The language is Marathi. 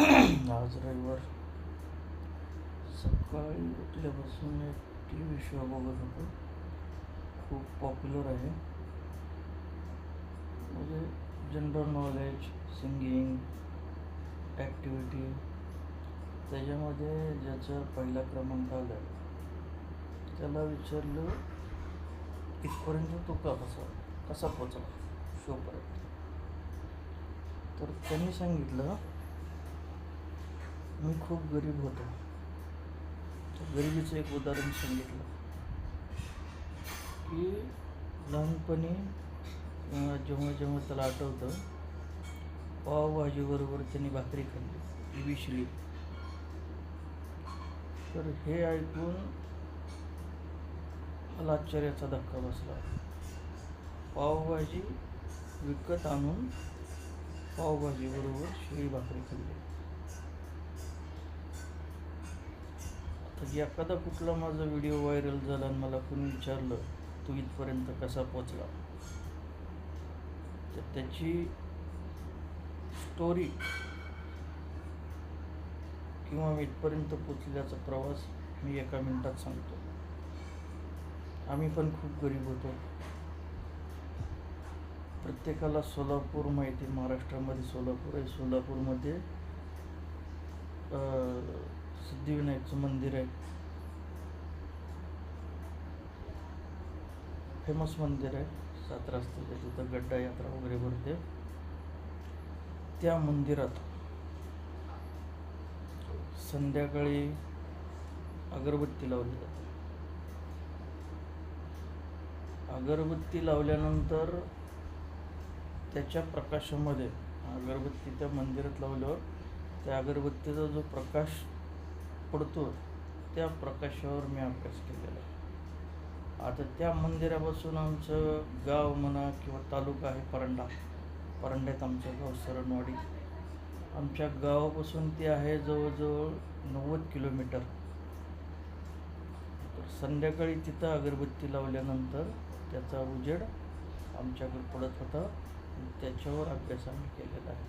आज रविवार सकाळी उठल्यापासून एक टी व्ही शो बघत होतो. खूप पॉप्युलर आहे. म्हणजे जनरल नॉलेज, सिंगिंग, ॲक्टिव्हिटी. त्याच्यामध्ये ज्याचा पहिला क्रमांक आला त्याला विचारलं इथपर्यंत तो कसा पोचला शोपर्यंत. तर त्यांनी सांगितलं मी खूप गरीब होतो. तर गरिबीचं एक उदाहरण सांगितलं की लहानपणी जेव्हा जेव्हा त्याला आठवतं पावभाजीबरोबर त्यांनी भाकरी खाल्ली विशली. तर हे ऐकून मला आश्चर्याचा धक्का बसला. पावभाजी विकत आणून पावभाजीबरोबर शिळी भाकरी खाल्ली. तर एखादा कुठला माझा व्हिडिओ व्हायरल झाला आणि मला कोणी विचारलं तू इथपर्यंत कसा पोचला, तर त्याची स्टोरी किंवा मी इथपर्यंत पोचल्याचा प्रवास मी एका मिनिटात सांगतो. आम्ही पण खूप गरीब होतो. प्रत्येकाला सोलापूर माहिती, महाराष्ट्रामध्ये सोलापूर आहे. सोलापूरमध्ये सिद्धिविनायकचं मंदिर आहे, फेमस मंदिर आहे. 7 रस्त्याच्या तिथं गड्डा यात्रा वगैरे भरते. त्या मंदिरात संध्याकाळी अगरबत्ती लावली जाते. अगरबत्ती लावल्यानंतर त्याच्या प्रकाशामध्ये अगरबत्ती त्या मंदिरात लावल्यावर त्या अगरबत्तीचा जो प्रकाश पडतो त्या प्रकाशावर मी अभ्यास केलेला आहे. आता त्या मंदिरापासून आमचं गाव म्हणा किंवा तालुका आहे परांड्यात आमचं गाव सरणवाडी. आमच्या गावापासून ते आहे जवळजवळ 90 किलोमीटर. तर संध्याकाळी तिथं अगरबत्ती लावल्यानंतर त्याचा उजेड आमच्याकडे पडत होता. त्याच्यावर अभ्यास आम्ही केलेला आहे.